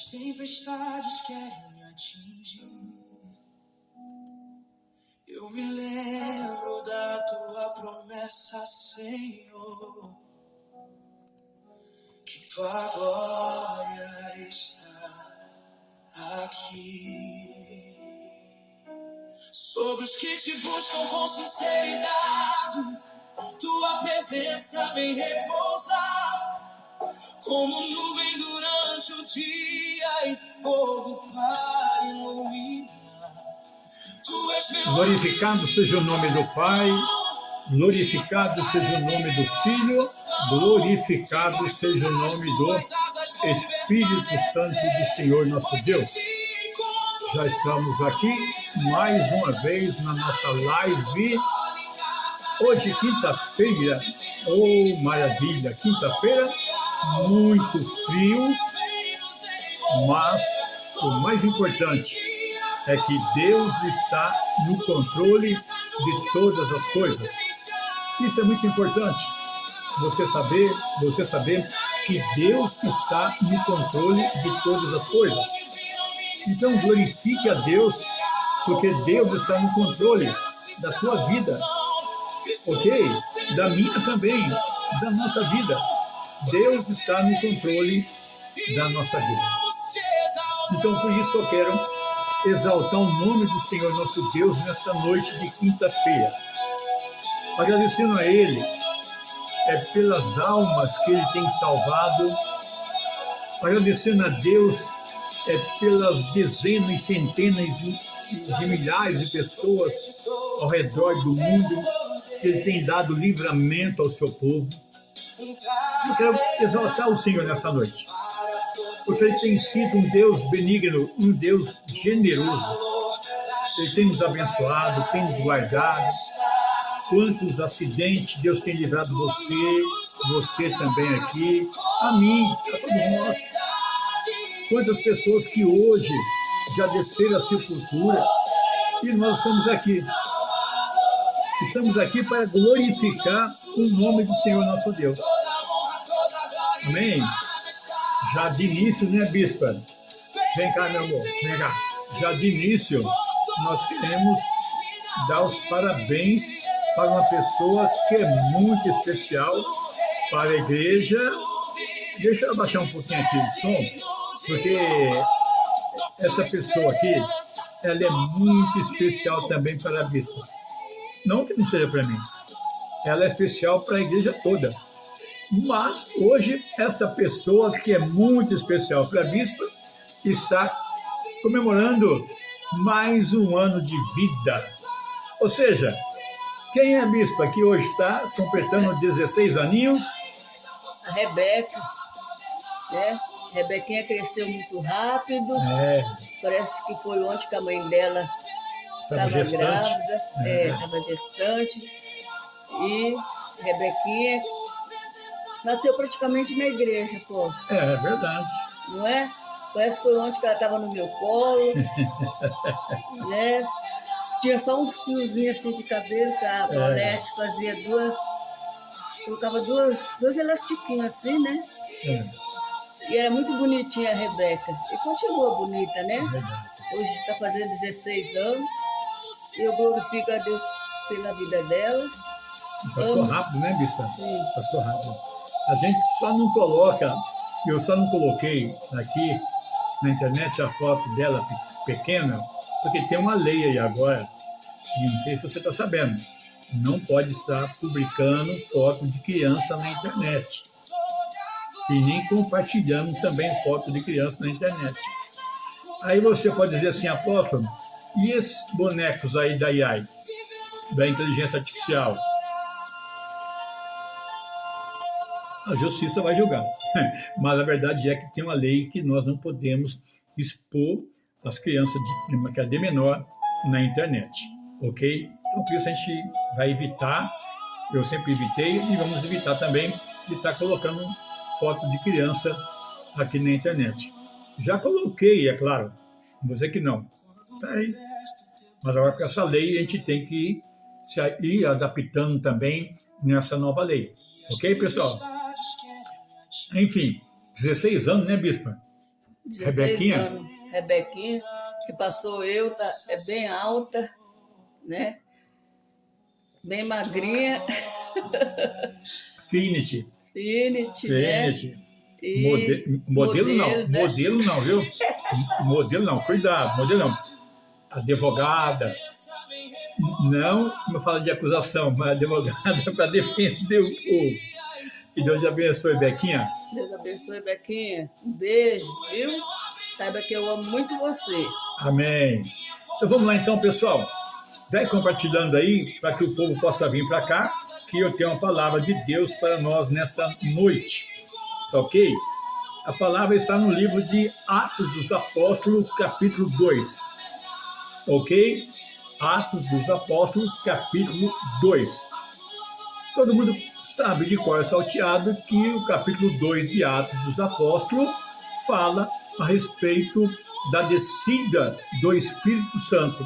As tempestades querem me atingir. Eu me lembro da tua promessa, Senhor, que tua glória está aqui. Sobre os que te buscam com sinceridade, tua presença vem repousar, como nuvem durante o dia e fogo para iluminar. Glorificado seja o nome do Pai, glorificado seja o nome do Filho, glorificado seja o nome do Espírito Santo do Senhor nosso Deus. Já estamos aqui mais uma vez na nossa live. Hoje, quinta-feira, oh maravilha, quinta-feira, muito frio, mas o mais importante é que Deus está no controle de todas as coisas. Isso é muito importante, você saber que Deus está no controle de todas as coisas. Então glorifique a Deus, porque Deus está no controle da tua vida, ok? Da minha também, da nossa vida. Deus está no controle da nossa vida. Então por isso eu quero exaltar o nome do Senhor nosso Deus nessa noite de quinta-feira, agradecendo a Ele pelas almas que Ele tem salvado, agradecendo a Deus pelas dezenas e centenas de milhares de pessoas ao redor do mundo que Ele tem dado livramento ao seu povo. Eu quero exaltar o Senhor nessa noite, porque Ele tem sido um Deus benigno, um Deus generoso. Ele tem nos abençoado, tem nos guardado. Quantos acidentes Deus tem livrado você também aqui, a mim, a todos nós. Quantas pessoas que hoje já desceram a sepultura e nós estamos aqui. Estamos aqui para glorificar o nome do Senhor nosso Deus. Amém? Já de início, né, bispa? Vem cá, meu amor, vem cá. Já de início, nós queremos dar os parabéns para uma pessoa que é muito especial para a igreja. Deixa eu abaixar um pouquinho aqui o som, porque essa pessoa aqui, ela é muito especial também para a bispa. Não que não seja para mim. Ela é especial para a igreja toda. Mas hoje, esta pessoa que é muito especial para a bispa está comemorando mais um ano de vida. Ou seja, quem é a bispa que hoje está completando 16 aninhos? A Rebeca, né? Rebequinha cresceu muito rápido. Parece que foi ontem que a mãe dela estava grávida, estava gestante. E Rebequinha nasceu praticamente na igreja, pô. É verdade. Não é? Parece que foi ontem que ela estava no meu colo, né? Tinha só uns fiozinhos assim de cabelo, que a Bolete fazia colocava duas elastiquinhos assim, né? E era muito bonitinha a Rebeca. E continua bonita, né? Hoje está fazendo 16 anos. Eu glorifico a Deus pela vida dela. Passou rápido, né, bispa? Sim. Passou rápido. A gente só não coloca, eu só não coloquei aqui na internet a foto dela pequena, porque tem uma lei aí agora, e não sei se você está sabendo, não pode estar publicando foto de criança na internet. E nem compartilhando também foto de criança na internet. Aí você pode dizer assim, apóstolo, e esses bonecos aí da AI, da inteligência artificial? A justiça vai julgar. Mas a verdade é que tem uma lei que nós não podemos expor as crianças de menor na internet, ok? Então, por isso a gente vai evitar, eu sempre evitei, e vamos evitar também de estar colocando foto de criança aqui na internet. Já coloquei, é claro, vou dizer que não. Tá aí. Mas agora com essa lei a gente tem que ir adaptando também nessa nova lei. Ok, pessoal? Enfim, 16 anos, né, bispa? 16 Rebequinha? anos. Rebequinha, que passou eu, tá, é bem alta, né? Bem magrinha. Finity. Finity, né? Finity. E Modelo não, né? modelo não, viu? Modelo não, cuidado, modelo não. Advogada. Não, como fala de acusação, mas advogada para defender o povo. Que Deus abençoe, Bequinha. Deus abençoe, Bequinha. Um beijo, viu? Saiba que eu amo muito você. Amém. Então vamos lá então, pessoal. Vai compartilhando aí para que o povo possa vir para cá, que eu tenho uma palavra de Deus para nós nesta noite. Ok? A palavra está no livro de Atos dos Apóstolos, capítulo 2. Ok? Atos dos Apóstolos, capítulo 2. Todo mundo sabe de cor salteado que o capítulo 2 de Atos dos Apóstolos fala a respeito da descida do Espírito Santo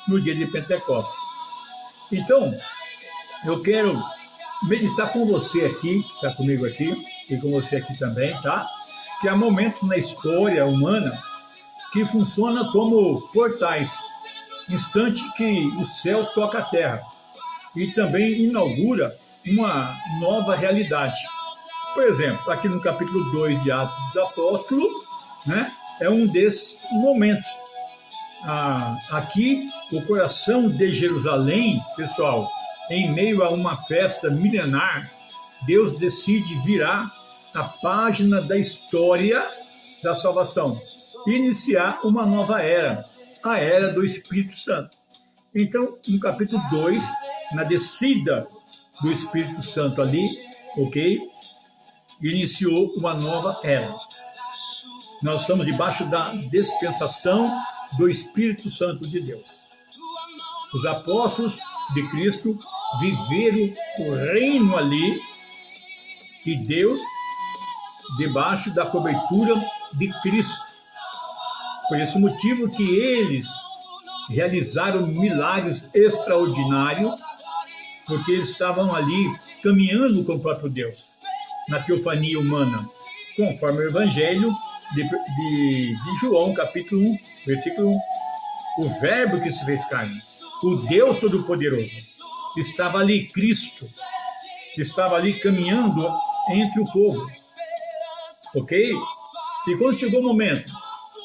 no dia de Pentecostes. Então, eu quero meditar com você aqui, que está comigo aqui, e com você aqui também, tá? Que há momentos na história humana que funciona como portais, instante que o céu toca a terra e também inaugura uma nova realidade. Por exemplo, aqui no capítulo 2 de Atos dos Apóstolos, né, é um desses momentos. Aqui, o coração de Jerusalém, pessoal, em meio a uma festa milenar, Deus decide virar a página da história da salvação e iniciar uma nova era, a era do Espírito Santo. Então, no capítulo 2, na descida do Espírito Santo ali, ok? Iniciou uma nova era. Nós estamos debaixo da dispensação do Espírito Santo de Deus. Os apóstolos de Cristo viveram o reino ali e Deus debaixo da cobertura de Cristo. Por esse motivo que eles realizaram milagres extraordinários, porque eles estavam ali caminhando com o próprio Deus, na teofania humana, conforme o Evangelho de João, capítulo 1, versículo 1. O Verbo que se fez carne, o Deus Todo-Poderoso, estava ali, Cristo, estava ali caminhando entre o povo, ok? E quando chegou o momento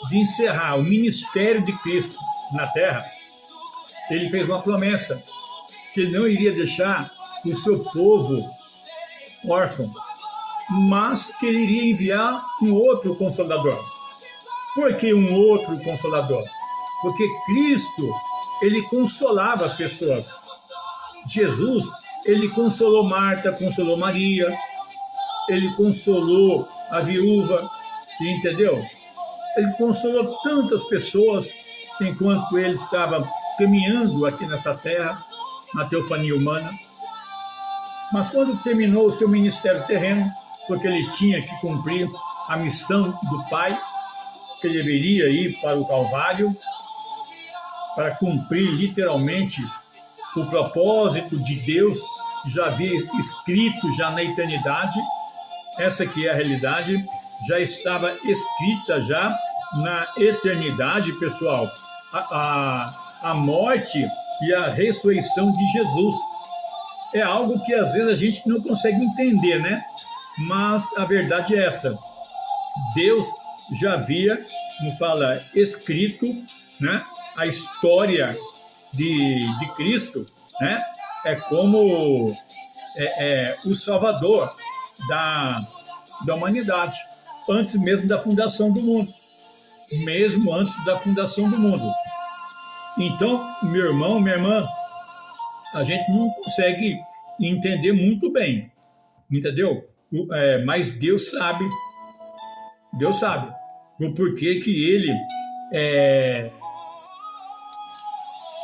de encerrar o ministério de Cristo na terra, ele fez uma promessa, que ele não iria deixar o seu povo órfão, mas que ele iria enviar um outro Consolador. Por que um outro Consolador? Porque Cristo, ele consolava as pessoas. Jesus, ele consolou Marta, consolou Maria, ele consolou a viúva, entendeu? Ele consolou tantas pessoas enquanto ele estava caminhando aqui nessa terra, na teofania humana. Mas quando terminou o seu ministério terreno, porque ele tinha que cumprir a missão do Pai, que ele deveria ir para o Calvário, para cumprir literalmente o propósito de Deus, que já havia escrito já na eternidade, essa que é a realidade, já estava escrita já na eternidade, pessoal, a morte e a ressurreição de Jesus. É algo que às vezes a gente não consegue entender, né? Mas a verdade é esta. Deus já havia, como fala, escrito, né, a história de Cristo, né? É como o Salvador da humanidade, antes mesmo da fundação do mundo. Mesmo antes da fundação do mundo. Então, meu irmão, minha irmã, a gente não consegue entender muito bem, entendeu? Mas Deus sabe o porquê que ele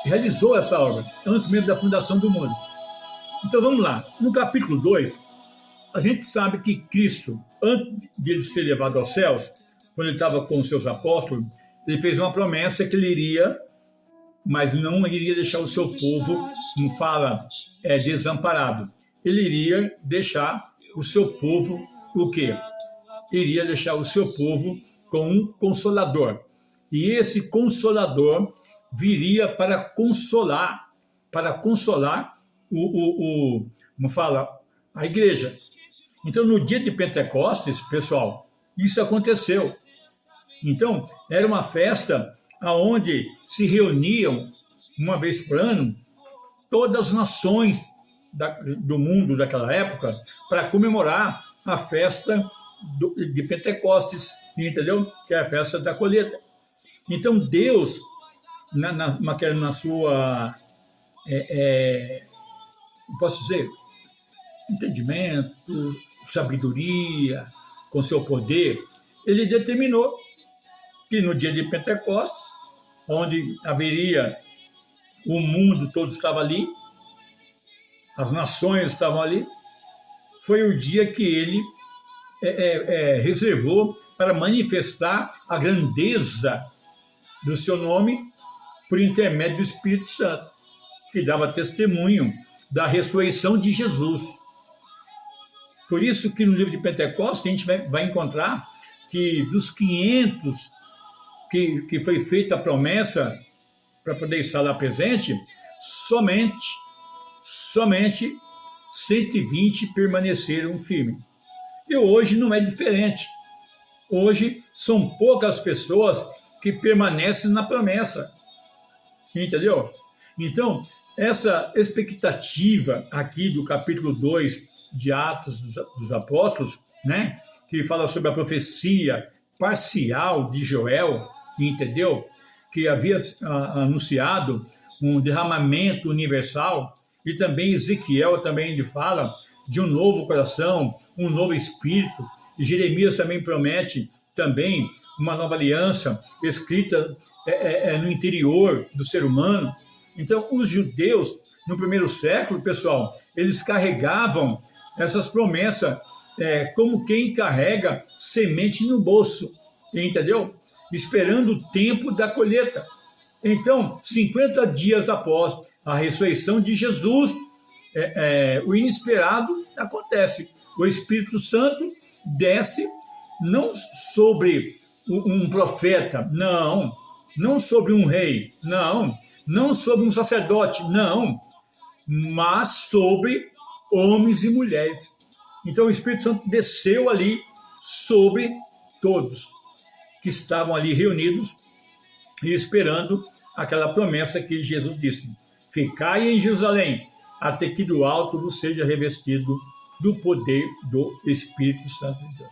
realizou essa obra, antes mesmo da fundação do mundo. Então vamos lá, no capítulo 2, a gente sabe que Cristo, antes de ele ser levado aos céus, quando ele estava com os seus apóstolos, ele fez uma promessa que ele iria, mas não iria deixar o seu povo, não fala, desamparado. Ele iria deixar o seu povo o quê? Iria deixar o seu povo com um consolador. E esse consolador viria para consolar como fala, a igreja. Então, no dia de Pentecostes, pessoal, isso aconteceu. Então, era uma festa onde se reuniam, uma vez por ano, todas as nações do mundo daquela época para comemorar a festa de Pentecostes, entendeu? Que é a festa da colheita. Então, Deus, na sua, posso dizer, entendimento, sabedoria, com seu poder, ele determinou que no dia de Pentecostes, onde haveria o mundo todo estava ali, as nações estavam ali, foi o dia que ele reservou para manifestar a grandeza do seu nome por intermédio do Espírito Santo, que dava testemunho da ressurreição de Jesus. Por isso que no livro de Pentecostes a gente vai encontrar que dos 500 que foi feita a promessa para poder estar lá presente, somente 120 permaneceram firmes. E hoje não é diferente. Hoje são poucas pessoas que permanecem na promessa. Entendeu? Então, essa expectativa aqui do capítulo 2 de Atos dos Apóstolos, né, que fala sobre a profecia parcial de Joel, entendeu? Que havia anunciado um derramamento universal, e também Ezequiel também ele fala de um novo coração, um novo espírito, e Jeremias também promete também uma nova aliança escrita no interior do ser humano. Então, os judeus, no primeiro século, pessoal, eles carregavam essas promessas como quem carrega semente no bolso, entendeu? Esperando o tempo da colheita. Então, 50 dias após a ressurreição de Jesus, o inesperado acontece. O Espírito Santo desce não sobre um profeta, não sobre um rei, não sobre um sacerdote, não, mas sobre homens e mulheres. Então o Espírito Santo desceu ali sobre todos que estavam ali reunidos e esperando aquela promessa que Jesus disse: ficai em Jerusalém, até que do alto vos seja revestido do poder do Espírito Santo de Deus.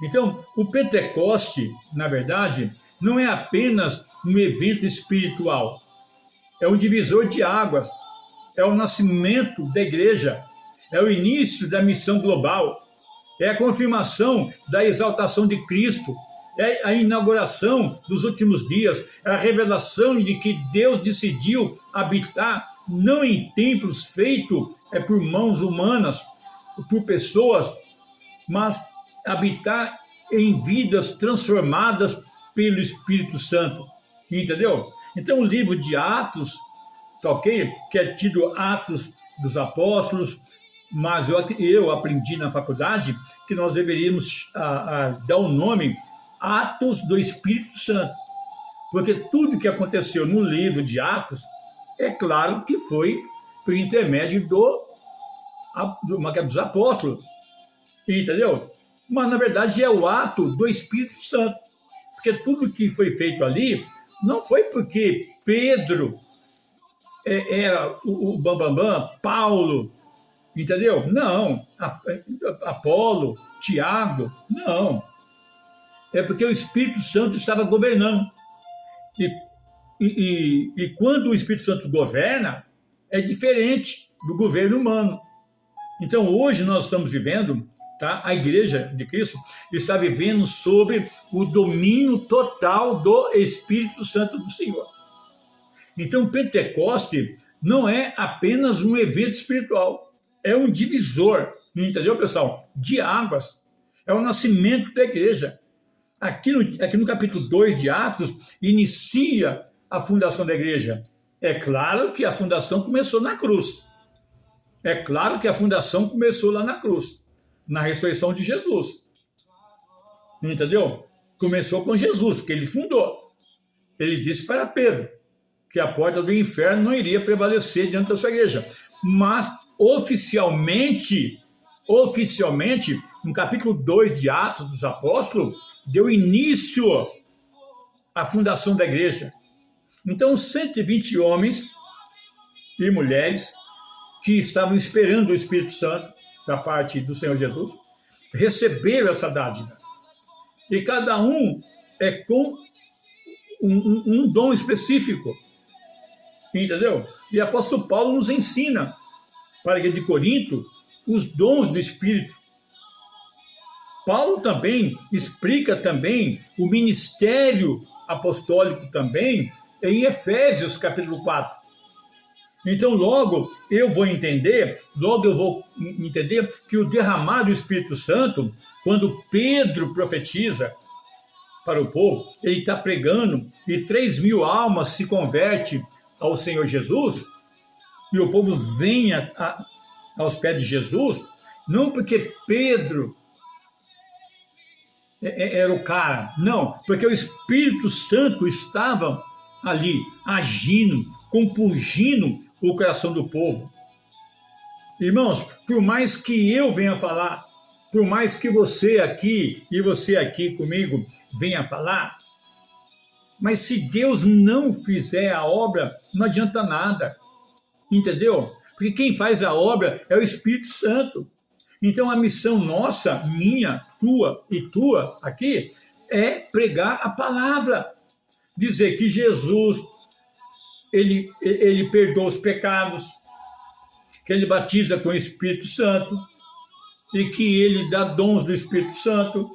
Então, o Pentecoste, na verdade, não é apenas um evento espiritual, é um divisor de águas, é o nascimento da igreja, é o início da missão global, é a confirmação da exaltação de Cristo, é a inauguração dos últimos dias, é a revelação de que Deus decidiu habitar não em templos feitos por mãos humanas, por pessoas, mas habitar em vidas transformadas pelo Espírito Santo, entendeu? Então o livro de Atos, tá ok? Que é tido Atos dos Apóstolos, mas eu aprendi na faculdade que nós deveríamos dar o nome Atos do Espírito Santo, porque tudo que aconteceu no livro de Atos, é claro que foi por intermédio dos apóstolos, entendeu? Mas, na verdade, é o ato do Espírito Santo, porque tudo que foi feito ali não foi porque Pedro era o bambambam, Paulo, entendeu? Não. Apolo, Tiago, não. É porque o Espírito Santo estava governando. E quando o Espírito Santo governa, é diferente do governo humano. Então, hoje nós estamos vivendo, tá? A Igreja de Cristo está vivendo sobre o domínio total do Espírito Santo do Senhor. Então, Pentecoste não é apenas um evento espiritual, é um divisor, entendeu, pessoal? De águas. É o nascimento da igreja. Aqui no capítulo 2 de Atos, inicia a fundação da igreja. É claro que a fundação começou na cruz. É claro que a fundação começou lá na cruz, na ressurreição de Jesus. Entendeu? Começou com Jesus, que ele fundou. Ele disse para Pedro que a porta do inferno não iria prevalecer diante da sua igreja. Mas, oficialmente, no capítulo 2 de Atos dos Apóstolos, deu início à fundação da igreja. Então, 120 homens e mulheres que estavam esperando o Espírito Santo da parte do Senhor Jesus, receberam essa dádiva. E cada um é com um dom específico. Entendeu? E o apóstolo Paulo nos ensina, para a igreja de Corinto, os dons do Espírito. Paulo também explica também o ministério apostólico também em Efésios capítulo 4. Então, logo eu vou entender que o derramar do Espírito Santo, quando Pedro profetiza para o povo, ele está pregando e 3.000 almas se convertem ao Senhor Jesus, e o povo vem aos pés de Jesus, não porque Pedro era o cara, não, porque o Espírito Santo estava ali, agindo, compungindo o coração do povo. Irmãos, por mais que eu venha falar, por mais que você aqui e você aqui comigo venha falar, mas se Deus não fizer a obra, não adianta nada, entendeu? Porque quem faz a obra é o Espírito Santo. Então a missão nossa, minha, tua e tua aqui, é pregar a palavra, dizer que Jesus, ele perdoa os pecados, que ele batiza com o Espírito Santo, e que ele dá dons do Espírito Santo,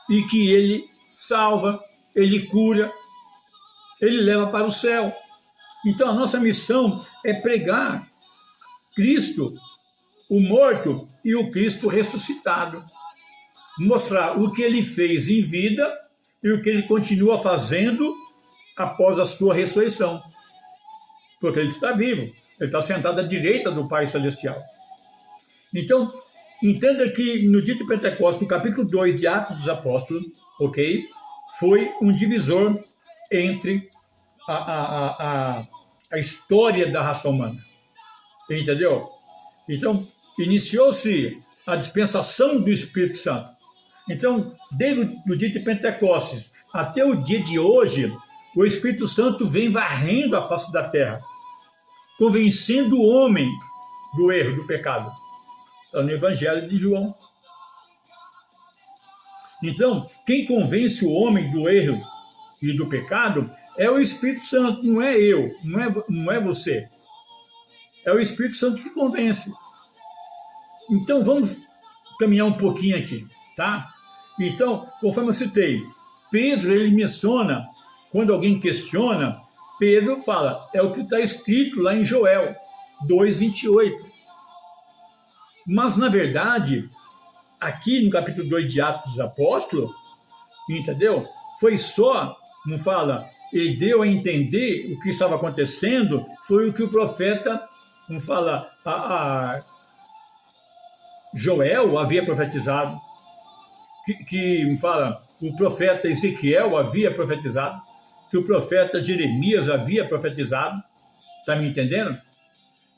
e que ele salva, ele cura, ele leva para o céu. Então a nossa missão é pregar Cristo, o morto e o Cristo ressuscitado. Mostrar o que ele fez em vida e o que ele continua fazendo após a sua ressurreição. Porque ele está vivo, ele está sentado à direita do Pai Celestial. Então, entenda que no dia de Pentecostes, no capítulo 2 de Atos dos Apóstolos, ok? Foi um divisor entre a história da raça humana. Entendeu? Então, iniciou-se a dispensação do Espírito Santo. Então, desde o dia de Pentecostes até o dia de hoje, o Espírito Santo vem varrendo a face da terra, convencendo o homem do erro, do pecado. Está no Evangelho de João. Então, quem convence o homem do erro e do pecado é o Espírito Santo, não é eu, não é você. É o Espírito Santo que convence. Então, vamos caminhar um pouquinho aqui, tá? Então, conforme eu citei, Pedro, ele menciona, quando alguém questiona, Pedro fala, é o que está escrito lá em Joel 2:28. Mas, na verdade, aqui no capítulo 2 de Atos dos Apóstolos, entendeu? Foi só, não fala, ele deu a entender o que estava acontecendo, foi o que o profeta, não fala, Joel havia profetizado, que fala, o profeta Ezequiel havia profetizado, que o profeta Jeremias havia profetizado, está me entendendo?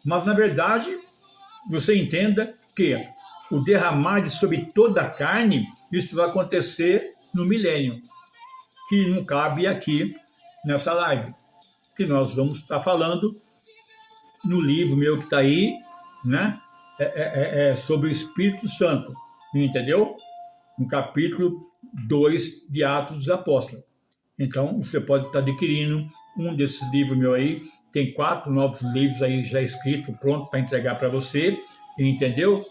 Mas, na verdade, você entenda que o derramar sobre toda a carne, isso vai acontecer no milênio, que não cabe aqui nessa live, que nós vamos estar falando no livro meu que está aí, né? Sobre o Espírito Santo, entendeu? No capítulo 2 de Atos dos Apóstolos. Então, você pode estar adquirindo um desses livros meu aí, tem 4 novos livros aí já escritos, pronto para entregar para você, entendeu?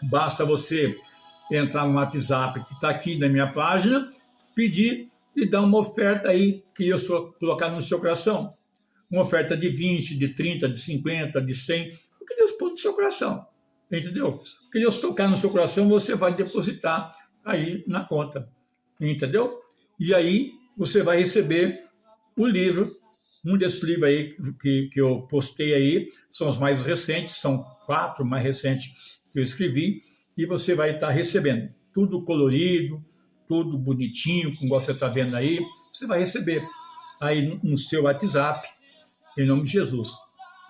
Basta você entrar no WhatsApp que está aqui na minha página, pedir e dar uma oferta aí que eu só colocar no seu coração. Uma oferta de 20, de 30, de 50, de 100, o que Deus põe no seu coração, entendeu? O que Deus tocar no seu coração, você vai depositar aí na conta, entendeu? E aí você vai receber o livro, um desses livros aí que eu postei aí, são os mais recentes, são 4 mais recentes que eu escrevi, e você vai estar recebendo tudo colorido, todo bonitinho, como você está vendo aí, você vai receber aí no seu WhatsApp, em nome de Jesus,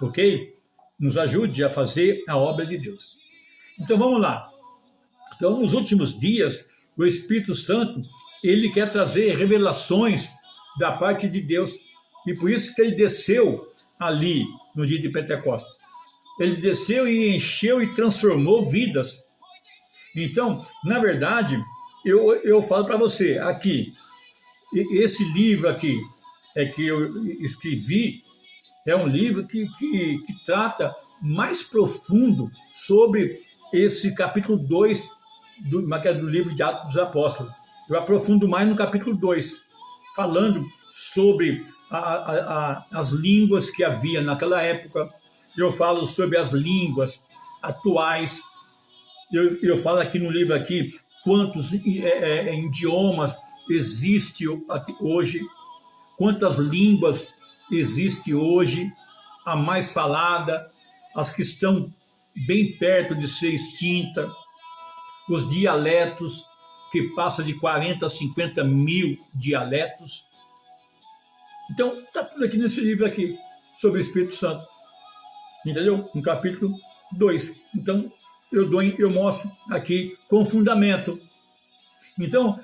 ok? Nos ajude a fazer a obra de Deus. Então vamos lá. Então, nos últimos dias, o Espírito Santo, ele quer trazer revelações da parte de Deus, e por isso que ele desceu ali no dia de Pentecostes. Ele desceu e encheu e transformou vidas. Então, na verdade, eu falo para você aqui, esse livro aqui que eu escrevi, é um livro que trata mais profundo sobre esse capítulo 2 do livro de Atos dos Apóstolos. Eu aprofundo mais no capítulo 2, falando sobre as línguas que havia naquela época. Eu falo sobre as línguas atuais. Eu falo aqui no livro aqui quantos idiomas existem hoje, quantas línguas existem hoje, a mais falada, as que estão bem perto de ser extinta, os dialetos, que passa de 40 a 50 mil dialetos. Então, está tudo aqui nesse livro aqui, sobre o Espírito Santo. Entendeu? No capítulo 2. Então, eu mostro aqui com fundamento. Então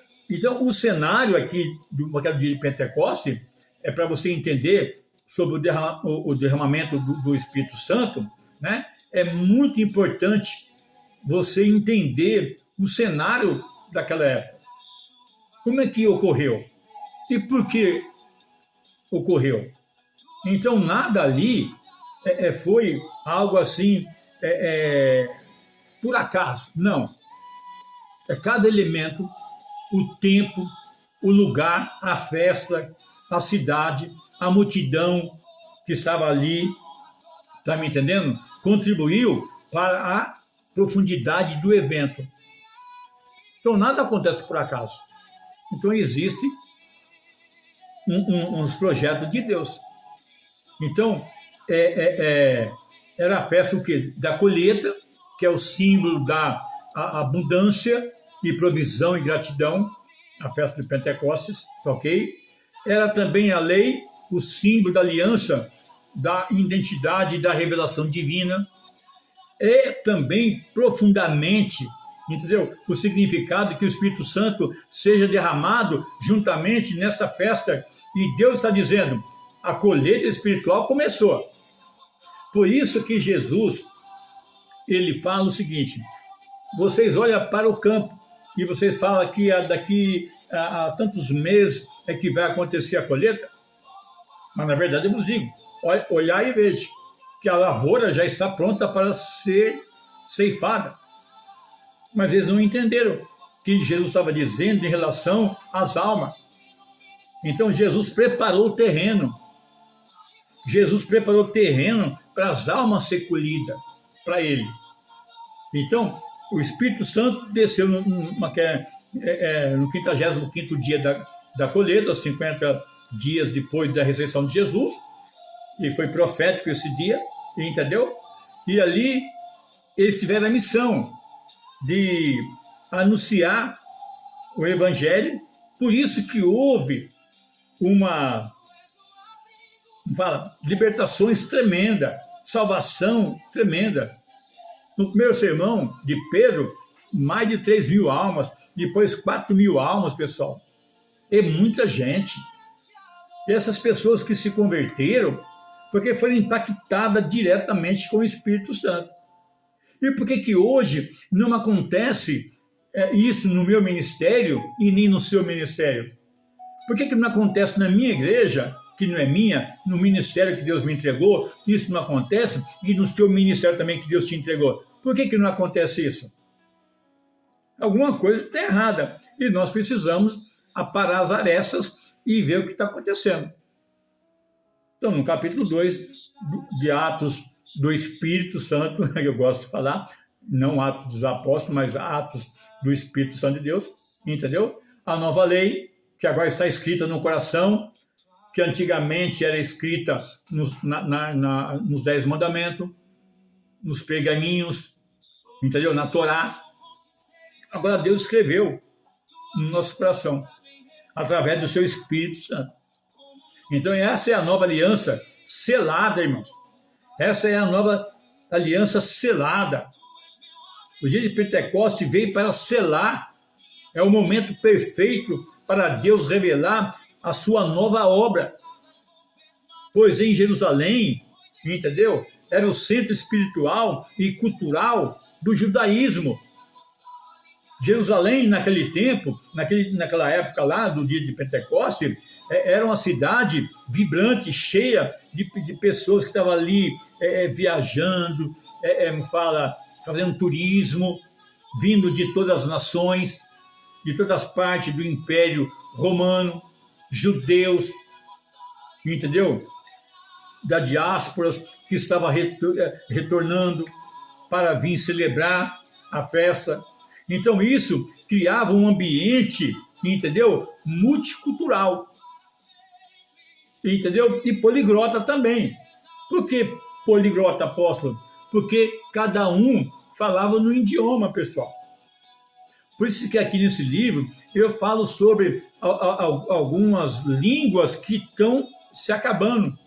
o cenário aqui do dia de Pentecoste é para você entender sobre o derramamento do Espírito Santo, né? É muito importante você entender o cenário daquela época. Como é que ocorreu? E por que ocorreu? Então, nada ali foi algo assim, por acaso. Não. É cada elemento, o tempo, o lugar, a festa, a cidade, a multidão que estava ali, está me entendendo? Contribuiu para a profundidade do evento. Então, nada acontece por acaso. Então, existe uns projetos de Deus. Então, era a festa o quê? Da colheita, que é o símbolo da abundância e provisão e gratidão, a festa de Pentecostes, ok? Era também a lei, o símbolo da aliança, da identidade e da revelação divina. É também profundamente, entendeu? O significado que o Espírito Santo seja derramado juntamente nesta festa. E Deus está dizendo, a colheita espiritual começou. Por isso que Jesus, ele fala o seguinte, vocês olham para o campo e vocês falam que daqui a tantos meses é que vai acontecer a colheita. Mas, na verdade, eu vos digo, olhar e veja que a lavoura já está pronta para ser ceifada. Mas eles não entenderam que Jesus estava dizendo em relação às almas. Então, Jesus preparou o terreno. Jesus preparou o terreno para as almas ser colhidas, para ele. Então, o Espírito Santo desceu no 55º dia da colheita, 50 dias depois da ressurreição de Jesus, e foi profético esse dia, entendeu? E ali eles tiveram a missão de anunciar o Evangelho, por isso que houve libertações tremenda, salvação tremenda. No primeiro sermão de Pedro, mais de 3.000 almas, depois 4.000 almas, pessoal. É muita gente. E essas pessoas que se converteram, porque foram impactadas diretamente com o Espírito Santo. E por que hoje não acontece isso no meu ministério e nem no seu ministério? Por que não acontece na minha igreja, que não é minha, no ministério que Deus me entregou, isso não acontece, e no seu ministério também que Deus te entregou? Por que não acontece isso? Alguma coisa está errada, e nós precisamos aparar as arestas e ver o que está acontecendo. Então, no capítulo 2 de Atos do Espírito Santo, eu gosto de falar, não Atos dos Apóstolos, mas Atos do Espírito Santo de Deus, entendeu? A nova lei, que agora está escrita no coração, que antigamente era escrita nos 10 mandamentos, nos pergaminhos, entendeu? Na Torá. Agora Deus escreveu no nosso coração, através do seu Espírito Santo. Então essa é a nova aliança selada, irmãos. Essa é a nova aliança selada. O dia de Pentecostes veio para selar. É o momento perfeito para Deus revelar a sua nova obra. Pois em Jerusalém, entendeu? Era o centro espiritual e cultural do judaísmo. Jerusalém, naquele tempo, naquela época lá, do dia de Pentecostes, era uma cidade vibrante, cheia de pessoas que estavam ali viajando, fazendo turismo, vindo de todas as nações, de todas as partes do Império Romano, judeus, entendeu? Da diáspora que estava retornando para vir celebrar a festa. Então isso criava um ambiente, entendeu? Multicultural, entendeu? E poliglota também. Por que poliglota, apóstolo? Porque cada um falava no idioma, pessoal. Por isso que aqui nesse livro eu falo sobre algumas línguas que estão se acabando.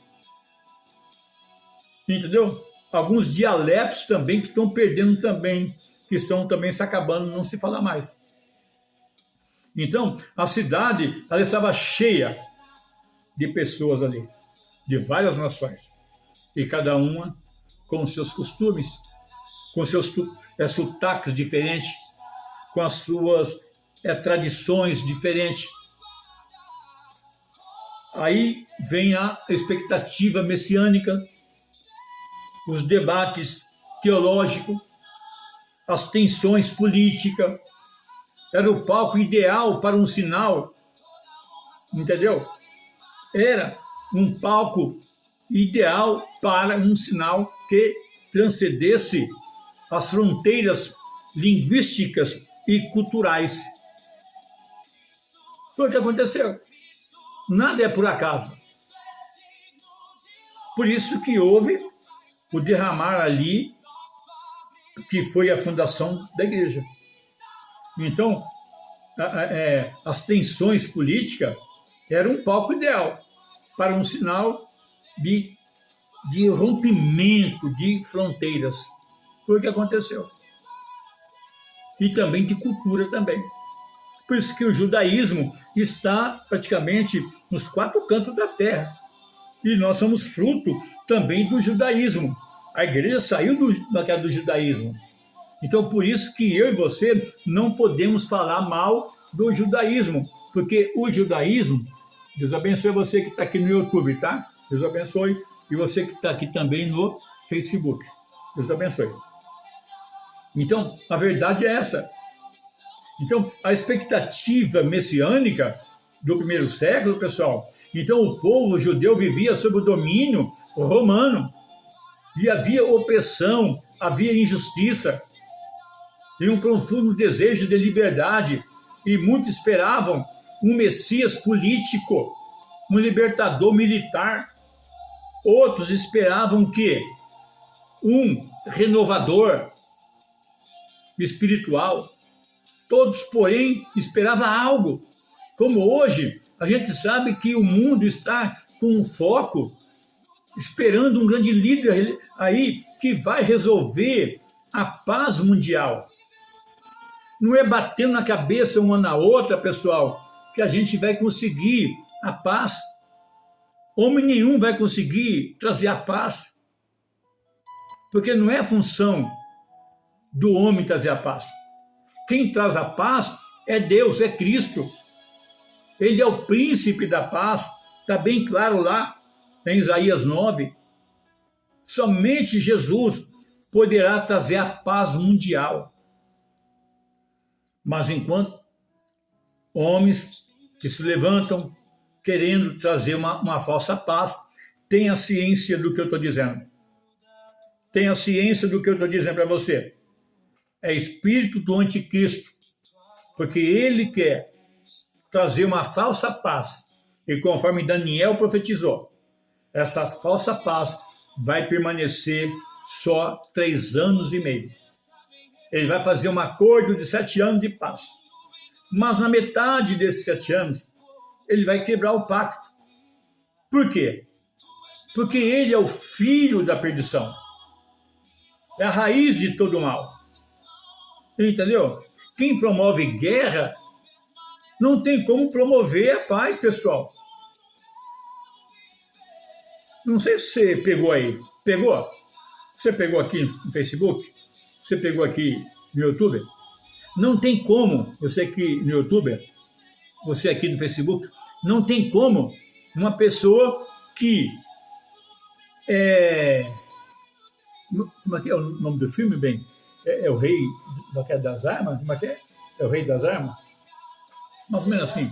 Entendeu? Alguns dialetos também que estão perdendo também, que estão também se acabando, não se fala mais. Então, a cidade, ela estava cheia de pessoas ali, de várias nações, e cada uma com seus costumes, com seus sotaques diferentes, com as suas tradições diferentes. Aí vem a expectativa messiânica, os debates teológicos, as tensões políticas. Era o palco ideal para um sinal, entendeu? Era um palco ideal para um sinal que transcendesse as fronteiras linguísticas e culturais. Foi o que aconteceu. Nada é por acaso. Por isso que houve o derramar ali, que foi a fundação da igreja. Então, as tensões políticas eram um palco ideal para um sinal de rompimento de fronteiras. Foi o que aconteceu. E também de cultura também. Por isso que o judaísmo está praticamente nos 4 cantos da terra. E nós somos fruto também do judaísmo. A igreja saiu do judaísmo. Então, por isso que eu e você não podemos falar mal do judaísmo, porque o judaísmo, Deus abençoe você que está aqui no YouTube, tá? Deus abençoe. E você que está aqui também no Facebook. Deus abençoe. Então, a verdade é essa. Então, a expectativa messiânica do primeiro século, pessoal, então o povo judeu vivia sob o domínio romano. E havia opressão, havia injustiça, e um profundo desejo de liberdade, e muitos esperavam um Messias político, um libertador militar. Outros esperavam que um renovador espiritual. Todos, porém, esperavam algo. Como hoje, a gente sabe que o mundo está com um foco, esperando um grande líder aí que vai resolver a paz mundial. Não é batendo na cabeça uma na outra, pessoal, que a gente vai conseguir a paz. Homem nenhum vai conseguir trazer a paz, porque não é função do homem trazer a paz. Quem traz a paz é Deus, é Cristo. Ele é o príncipe da paz, está bem claro lá em Isaías 9. Somente Jesus poderá trazer a paz mundial. Mas enquanto homens que se levantam querendo trazer uma falsa paz, tenha ciência do que eu estou dizendo. Tenha ciência do que eu estou dizendo para você. É espírito do anticristo, porque ele quer trazer uma falsa paz. E conforme Daniel profetizou, essa falsa paz vai permanecer só 3 anos e meio. Ele vai fazer um acordo de 7 anos de paz. Mas na metade desses 7 anos, ele vai quebrar o pacto. Por quê? Porque ele é o filho da perdição. É a raiz de todo o mal. Entendeu? Quem promove guerra não tem como promover a paz, pessoal. Não sei se você pegou aí. Pegou? Você pegou aqui no Facebook? Você pegou aqui no YouTube? Não tem como, você aqui no YouTube, você aqui no Facebook, não tem como uma pessoa que como é que é o nome do filme, bem? É o rei das armas? Como é que é? É o rei das armas? Mais ou menos assim.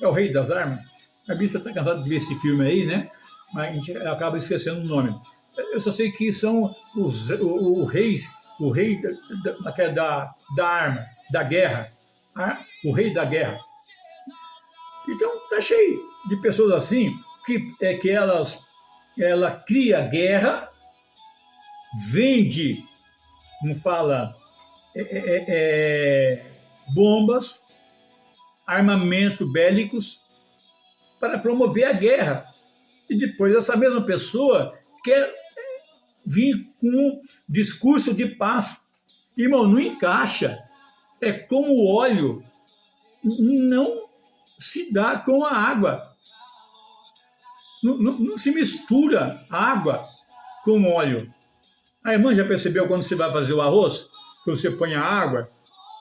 É o rei das armas. A bicha está cansada de ver esse filme aí, né? Mas a gente acaba esquecendo o nome. Eu só sei que são o rei da arma, da guerra. O rei da guerra. Então, tá cheio de pessoas assim, que ela cria guerra, vende, como fala, bombas, armamento bélicos, para promover a guerra. E depois essa mesma pessoa quer vir com um discurso de paz. Irmão, não encaixa. É como o óleo não se dá com a água. Não se mistura água com óleo. A irmã já percebeu quando você vai fazer o arroz? Que você põe a água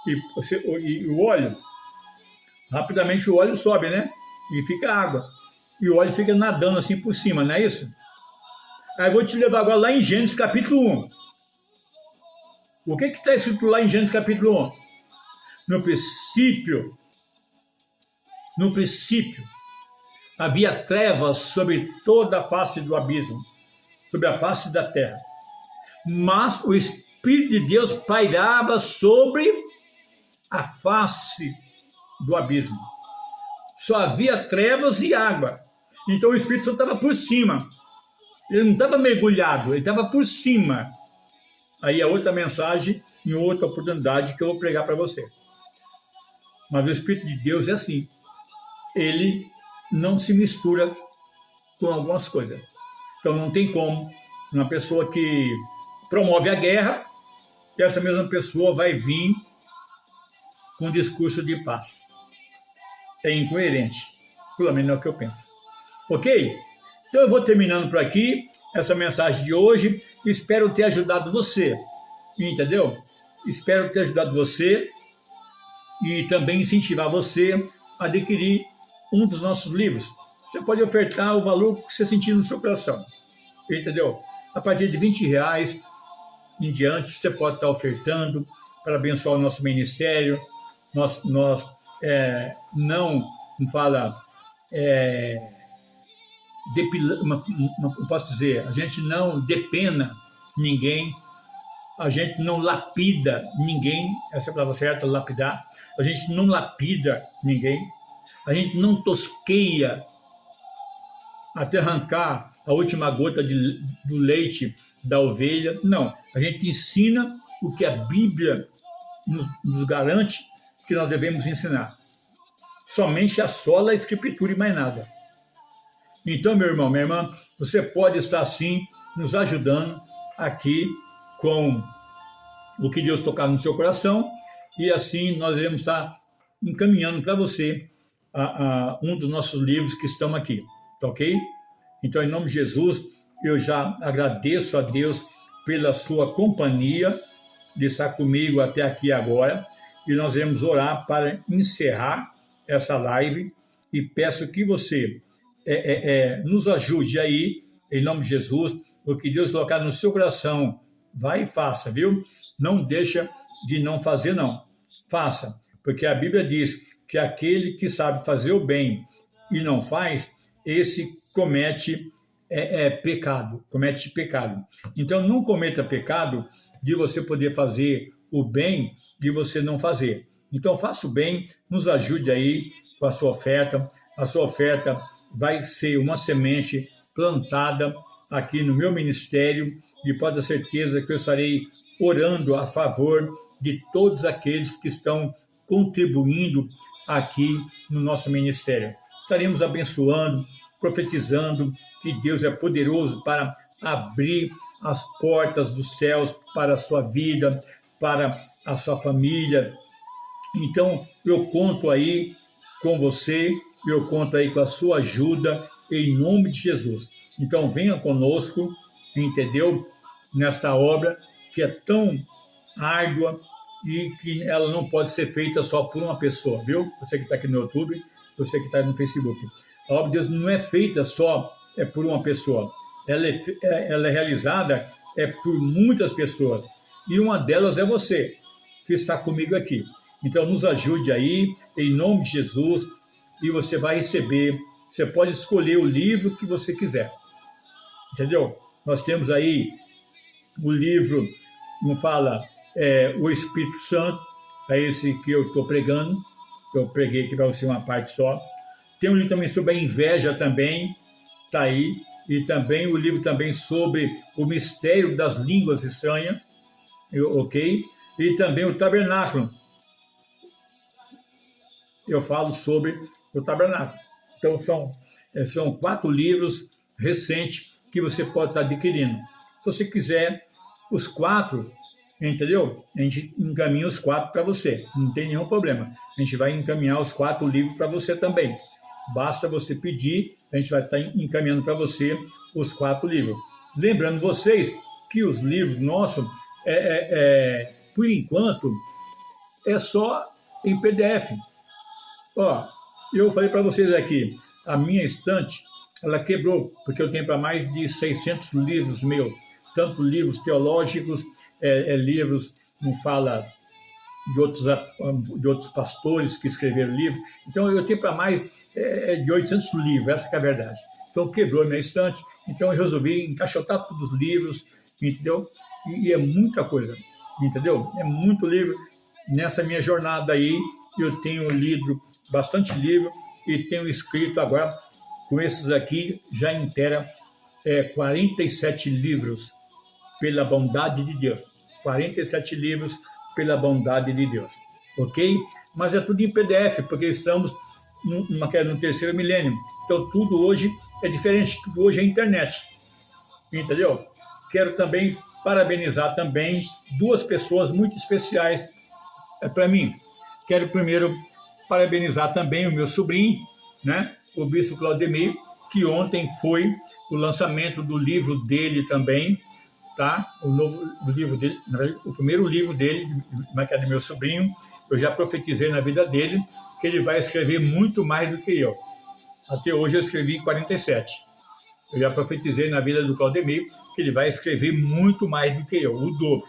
e o óleo, rapidamente o óleo sobe, né? E fica água. E o óleo fica nadando assim por cima, não é isso? Aí eu vou te levar agora lá em Gênesis capítulo 1. O que está escrito lá em Gênesis capítulo 1? No princípio, havia trevas sobre toda a face do abismo, sobre a face da terra. Mas o Espírito de Deus pairava sobre a face do abismo. Só havia trevas e água. Então o Espírito Santo estava por cima. Ele não estava mergulhado, ele estava por cima. Aí é outra mensagem, em outra oportunidade que eu vou pregar para você. Mas o Espírito de Deus é assim. Ele não se mistura com algumas coisas. Então não tem como uma pessoa que promove a guerra, e essa mesma pessoa vai vir com um discurso de paz. É incoerente. Pelo menos é o que eu penso. Ok? Então eu vou terminando por aqui essa mensagem de hoje. Espero ter ajudado você. Entendeu? Espero ter ajudado você e também incentivar você a adquirir um dos nossos livros. Você pode ofertar o valor que você sentir no seu coração. Entendeu? A partir de R$20 em diante, você pode estar ofertando para abençoar o nosso ministério. Nós não fala... não posso dizer, a gente não depena ninguém, a gente não lapida ninguém, essa é a palavra certa, lapidar, a gente não lapida ninguém, a gente não tosqueia até arrancar a última gota do leite da ovelha, não, a gente ensina o que a Bíblia nos garante que nós devemos ensinar, somente a sola Escritura e mais nada. Então, meu irmão, minha irmã, você pode estar, sim, nos ajudando aqui com o que Deus tocar no seu coração, e assim nós iremos estar encaminhando para você um dos nossos livros que estão aqui, tá ok? Então, em nome de Jesus, eu já agradeço a Deus pela sua companhia, de estar comigo até aqui agora, e nós iremos orar para encerrar essa live, e peço que você... nos ajude aí, em nome de Jesus, o que Deus colocar no seu coração, vai e faça, viu? Não deixa de não fazer, não. Faça, porque a Bíblia diz que aquele que sabe fazer o bem e não faz, esse comete pecado, comete pecado. Então, não cometa pecado de você poder fazer o bem e você não fazer. Então, faça o bem, nos ajude aí com a sua oferta. A sua oferta vai ser uma semente plantada aqui no meu ministério, e pode ter certeza que eu estarei orando a favor de todos aqueles que estão contribuindo aqui no nosso ministério. Estaremos abençoando, profetizando que Deus é poderoso para abrir as portas dos céus para a sua vida, para a sua família. Então, eu conto aí com você, eu conto aí com a sua ajuda, em nome de Jesus. Então, venha conosco, entendeu? Nesta obra que é tão árdua e que ela não pode ser feita só por uma pessoa, viu? Você que está aqui no YouTube, você que está no Facebook. A obra de Deus não é feita só por uma pessoa. Ela é realizada por muitas pessoas. E uma delas é você, que está comigo aqui. Então, nos ajude aí, em nome de Jesus, e você vai receber. Você pode escolher o livro que você quiser. Entendeu? Nós temos aí o livro, como fala, o Espírito Santo, é esse que eu estou pregando. Eu preguei aqui para você uma parte só. Tem um livro também sobre a inveja também, está aí. E também o livro também sobre o mistério das línguas estranhas, ok? E também o tabernáculo. Eu falo sobre o tabernáculo. Então, são 4 livros recentes que você pode estar adquirindo. Se você quiser os 4, entendeu? A gente encaminha os 4 para você, não tem nenhum problema. A gente vai encaminhar os 4 livros para você também. Basta você pedir, a gente vai estar encaminhando para você os 4 livros. Lembrando vocês que os livros nossos, por enquanto, é só em PDF. Ó, eu falei para vocês aqui, a minha estante, ela quebrou, porque eu tenho para mais de 600 livros meus, tanto livros teológicos, livros, não fala, de outros pastores que escreveram livros. Então, eu tenho para mais de 800 livros, essa que é a verdade. Então, quebrou a minha estante, então eu resolvi encaixotar todos os livros, entendeu? E é muita coisa, entendeu? É muito livro. Nessa minha jornada aí, eu tenho lido bastante livro e tenho escrito agora, com esses aqui, já inteira 47 livros, pela bondade de Deus. 47 livros pela bondade de Deus, ok? Mas é tudo em PDF, porque estamos no terceiro milênio. Então, tudo hoje é diferente, tudo hoje é internet, entendeu? Quero também parabenizar também 2 pessoas muito especiais para mim. Quero primeiro parabenizar também o meu sobrinho, né? O Bispo Claudemir, que ontem foi o lançamento do livro dele também, tá? O livro dele, o primeiro livro dele, que é do meu sobrinho. Eu já profetizei na vida dele que ele vai escrever muito mais do que eu. Até hoje eu escrevi 47. Eu já profetizei na vida do Claudemir que ele vai escrever muito mais do que eu, o dobro.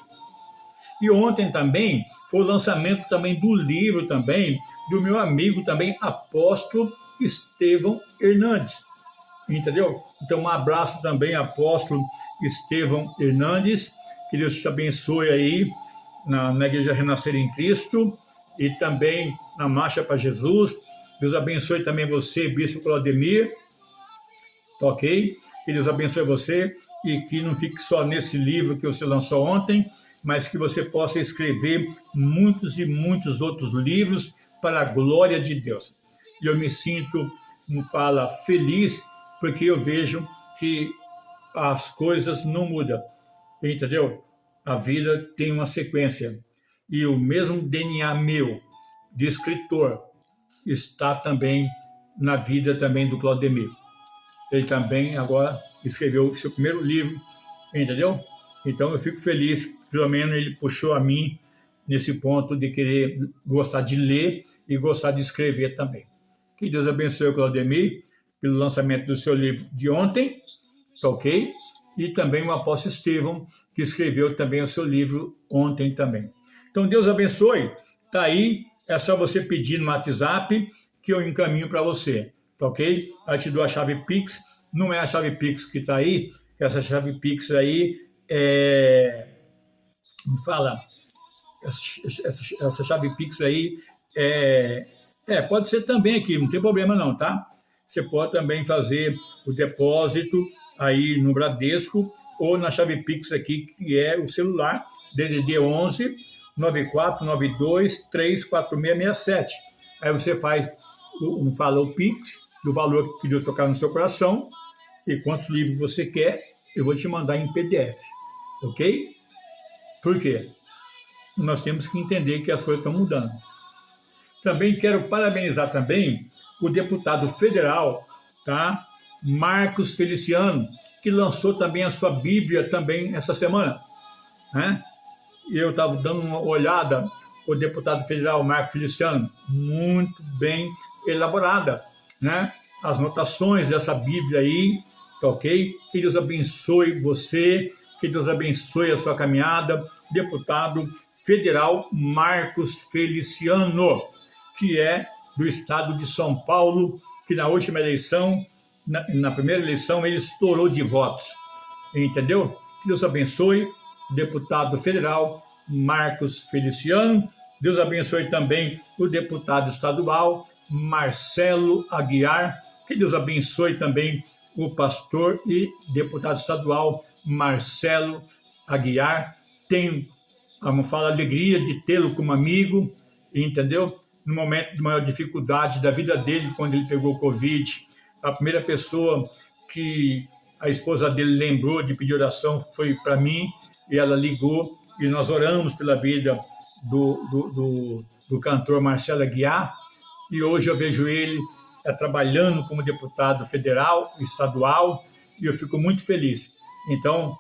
E ontem também foi o lançamento também do livro também do meu amigo também, apóstolo Estevão Hernandes. Entendeu? Então, um abraço também, apóstolo Estevão Hernandes. Que Deus te abençoe aí na Igreja Renascer em Cristo e também na Marcha para Jesus. Deus abençoe também você, Bispo Claudemir. Ok? Que Deus abençoe você e que não fique só nesse livro que você lançou ontem, mas que você possa escrever muitos e muitos outros livros para a glória de Deus. E eu me sinto, como fala, feliz, porque eu vejo que as coisas não mudam, entendeu? A vida tem uma sequência. E o mesmo DNA meu, de escritor, está também na vida também do Claudemir. Ele também agora escreveu o seu primeiro livro, entendeu? Então eu fico feliz, pelo menos ele puxou a mim nesse ponto de querer gostar de ler e gostar de escrever também. Que Deus abençoe o Claudemir pelo lançamento do seu livro de ontem, ok? E também o apóstolo Estevão, que escreveu também o seu livro ontem também. Então Deus abençoe, tá aí, é só você pedir no WhatsApp que eu encaminho para você, ok? Aí te dou a chave Pix, não é a chave Pix que está aí, essa chave Pix aí essa chave Pix aí pode ser também aqui, não tem problema não, tá? Você pode também fazer o depósito aí no Bradesco ou na chave Pix aqui, que é o celular, DDD 11 9492-34667. Aí você fala o Pix, do valor que Deus tocar no seu coração, e quantos livros você quer, eu vou te mandar em PDF, ok? Por quê? Nós temos que entender que as coisas estão mudando. Também quero parabenizar também o deputado federal, tá? Marcos Feliciano, que lançou também a sua Bíblia também essa semana, né? E eu estava dando uma olhada, o deputado federal Marcos Feliciano, muito bem elaborada, né? As notações dessa Bíblia aí, tá ok? Que Deus abençoe você, que Deus abençoe a sua caminhada. Deputado federal Marcos Feliciano, que é do estado de São Paulo, que na última eleição, na primeira eleição, ele estourou de votos. Entendeu? Que Deus abençoe o deputado federal Marcos Feliciano. Deus abençoe também o deputado estadual Marcelo Aguiar. Que Deus abençoe também o pastor e deputado estadual Marcelo Aguiar. Tenho, vamos falar, alegria de tê-lo como amigo, entendeu? No momento de maior dificuldade da vida dele, quando ele pegou o Covid, a primeira pessoa que a esposa dele lembrou de pedir oração foi para mim, e ela ligou, e nós oramos pela vida do cantor Marcelo Aguiar, e hoje eu vejo ele trabalhando como deputado federal, estadual, e eu fico muito feliz. Então,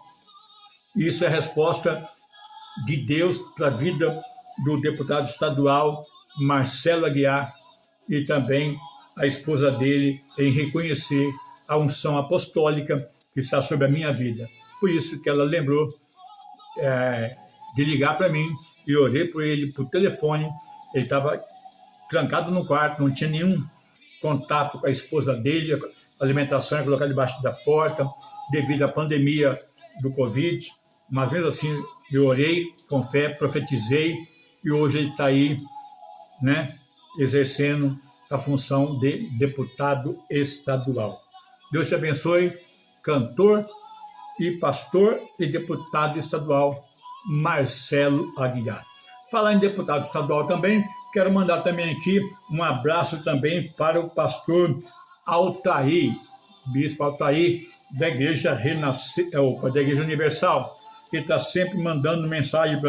isso é a resposta de Deus para a vida do deputado estadual Marcelo Aguiar, e também a esposa dele, em reconhecer a unção apostólica que está sobre a minha vida. Por isso que ela lembrou de ligar para mim, e orei por ele por telefone. Ele estava trancado no quarto, não tinha nenhum contato com a esposa dele, a alimentação é colocada debaixo da porta, devido à pandemia do Covid, mas mesmo assim eu orei com fé, profetizei, e hoje ele está aí, né, exercendo a função de deputado estadual. Deus te abençoe, cantor e pastor e deputado estadual Marcelo Aguiar. Falar em deputado estadual também, quero mandar também aqui um abraço também para o pastor Altair, bispo Altair, da Igreja da Igreja Universal, que está sempre mandando mensagem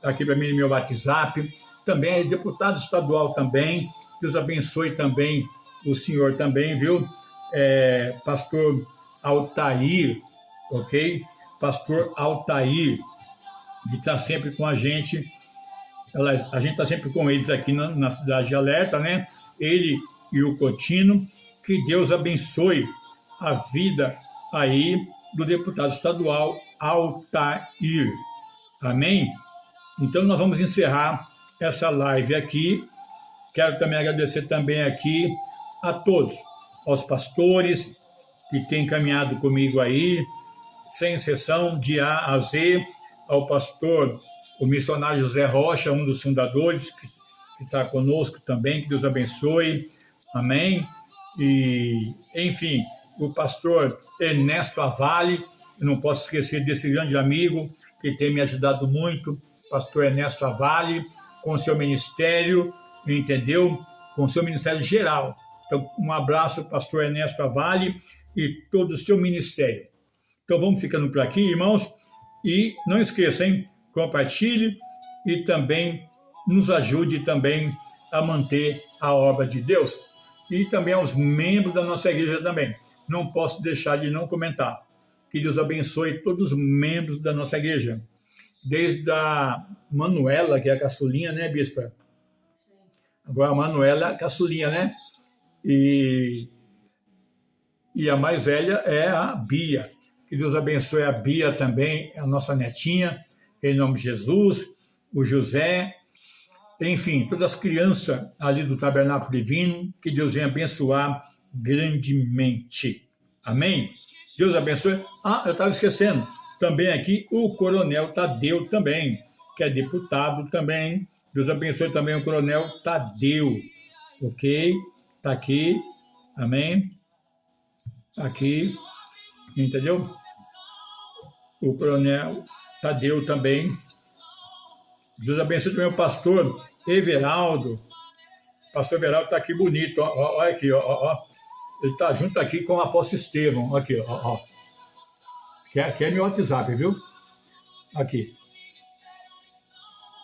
aqui para mim no meu WhatsApp. Também é deputado estadual também. Deus abençoe também o senhor também, viu? Pastor Altair, ok? Pastor Altair, que está sempre com a gente. A gente está sempre com eles aqui na Cidade de Alerta, né? Ele e o Cotino. Que Deus abençoe a vida aí do deputado estadual Altair. Amém? Então nós vamos encerrar essa live aqui. Quero também agradecer também aqui a todos, aos pastores que têm caminhado comigo aí, sem exceção, de A a Z, ao pastor, o missionário José Rocha, um dos fundadores, que está conosco também, que Deus abençoe, amém? E, enfim, o pastor Ernesto Avale, eu não posso esquecer desse grande amigo que tem me ajudado muito, pastor Ernesto Avale, com seu ministério, entendeu? Com seu ministério geral. Então, um abraço, pastor Ernesto Avale e todo o seu ministério. Então, vamos ficando por aqui, irmãos, e não esqueça, hein? Compartilhe e também nos ajude também a manter a obra de Deus. E também aos membros da nossa igreja também. Não posso deixar de não comentar. Que Deus abençoe todos os membros da nossa igreja. Desde a Manuela, que é a caçulinha, né, bispa? Agora a Manuela é a caçulinha, né? E a mais velha é a Bia. Que Deus abençoe a Bia também, a nossa netinha, em nome de Jesus, o José, enfim, todas as crianças ali do Tabernáculo Divino, que Deus venha abençoar grandemente. Amém? Deus abençoe. Eu estava esquecendo, também aqui o Coronel Tadeu também, que é deputado também. Deus abençoe também o Coronel Tadeu, ok? Está aqui, amém? Aqui, entendeu? O Coronel Tadeu também, Deus abençoe também o pastor Everaldo. O pastor Everaldo está aqui bonito, ó, olha aqui, ó. Ele está junto aqui com o apóstolo Estevão, aqui, ó. Aqui é meu WhatsApp, viu? Aqui.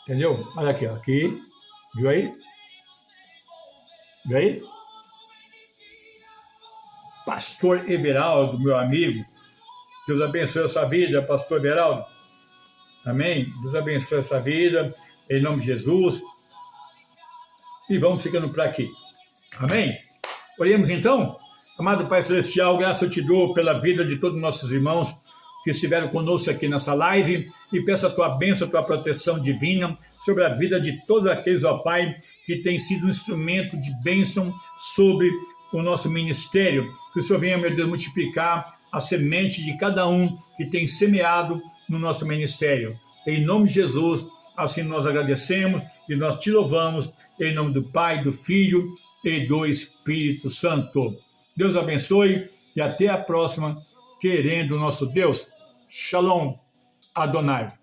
Entendeu? Olha aqui, ó. Aqui. Viu aí? Viu aí? Pastor Everaldo, meu amigo. Deus abençoe a sua vida, pastor Everaldo. Amém? Deus abençoe a sua vida, em nome de Jesus. E vamos ficando por aqui. Amém? Oremos então? Amado Pai Celestial, graça eu te dou pela vida de todos os nossos irmãos que estiveram conosco aqui nessa live e peço a tua bênção, a tua proteção divina sobre a vida de todos aqueles, ó Pai, que têm sido um instrumento de bênção sobre o nosso ministério. Que o Senhor venha, meu Deus, multiplicar a semente de cada um que tem semeado no nosso ministério. Em nome de Jesus, assim nós agradecemos e nós te louvamos, em nome do Pai, do Filho e do Espírito Santo. Deus abençoe e até a próxima, querendo o nosso Deus. Shalom Adonai.